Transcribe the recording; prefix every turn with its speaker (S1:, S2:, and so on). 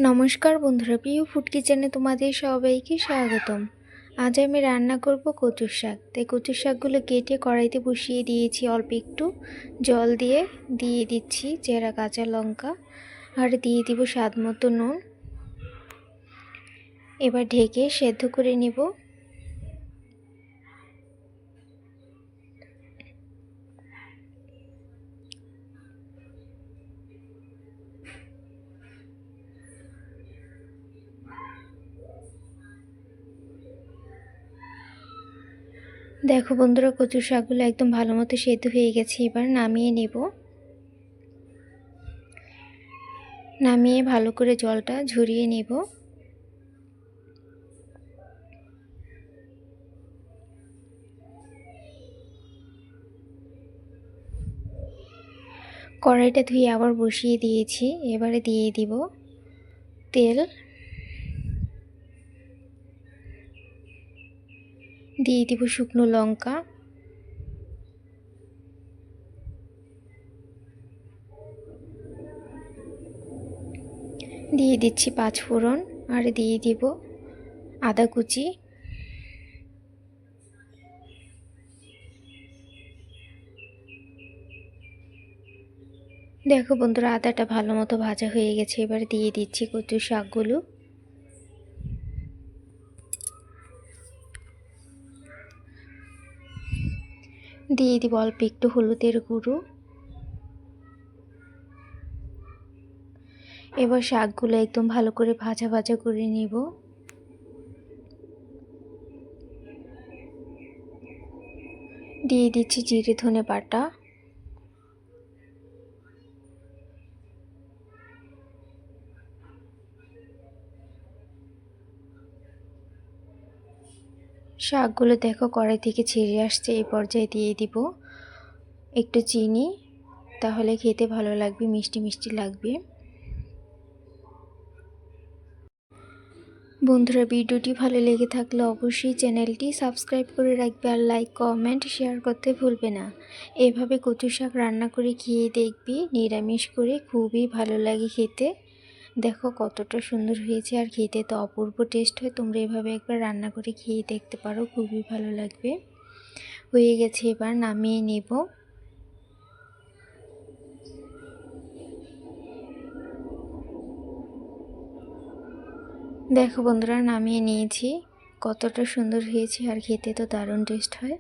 S1: নমস্কার বন্ধুরা, প্রিয় ফুড কিচেনে তোমাদের সবাইকে স্বাগতম। আজ আমি রান্না করব কচুর শাক। তাই কচুর শাকগুলো কেটে কড়াইতে বসিয়ে দিয়েছি, অল্প একটু জল দিয়ে দিচ্ছি চেরা কাঁচা লঙ্কা আর দিয়ে দিব স্বাদ মতো নুন। এবার ঢেকে সেদ্ধ করে নেব। দেখো বন্ধুরা, কচুর শাকগুলো একদম ভালো মতো সেদ্ধ হয়ে গেছে। এবার নামিয়ে নেব। নামিয়ে ভালো করে জলটা ঝরিয়ে নেব। কড়াইটা ধুয়ে আবার বসিয়ে দিয়েছি। এবারে দিয়ে দিব তেল, দিয়ে দিব শুকনো লঙ্কা, দিয়ে দিচ্ছি 5 ফোড়ন আর দিয়ে দিব আদা কুচি। দেখো বন্ধুরা, আদাটা ভালো মতো ভাজা হয়ে গেছে। এবার দিয়ে দিচ্ছি কচুর শাকগুলো। দিয়ে দিব অল্প একটু হলুদের গুঁড়ো। এবার শাকগুলো একদম ভালো করে ভাজা করে নেব। দিয়ে দিচ্ছি জিরে ধনে বাটা, শাকগুলো দেখো কড়াই থেকে ছেড়ে আসছে। এই পর্যায়ে দিয়ে দিব একটু চিনি, তাহলে খেতে ভালো লাগবে, মিষ্টি মিষ্টি লাগবে। বন্ধুরা, ভিডিওটি ভালো লেগে থাকলে অবশ্যই চ্যানেলটি সাবস্ক্রাইব করে রাখবে আর লাইক কমেন্ট শেয়ার করতে ভুলবে না। এভাবে কচু শাক রান্না করে খেয়ে দেখবি, নিরামিষ করে খুবই ভালো লাগে খেতে। দেখো কতটা সুন্দর হয়েছে, আর খেতে তো অপূর্ব টেস্ট হয়। তোমরা এভাবে একবার রান্না করে খেয়ে দেখতে পারো, খুবই ভালো লাগবে। হয়ে গেছে, এবার নামিয়ে নেব। দেখো বন্ধুরা, নামিয়ে নিয়েছি। কতটা সুন্দর হয়েছে, আর খেতে তো দারুণ টেস্ট হয়।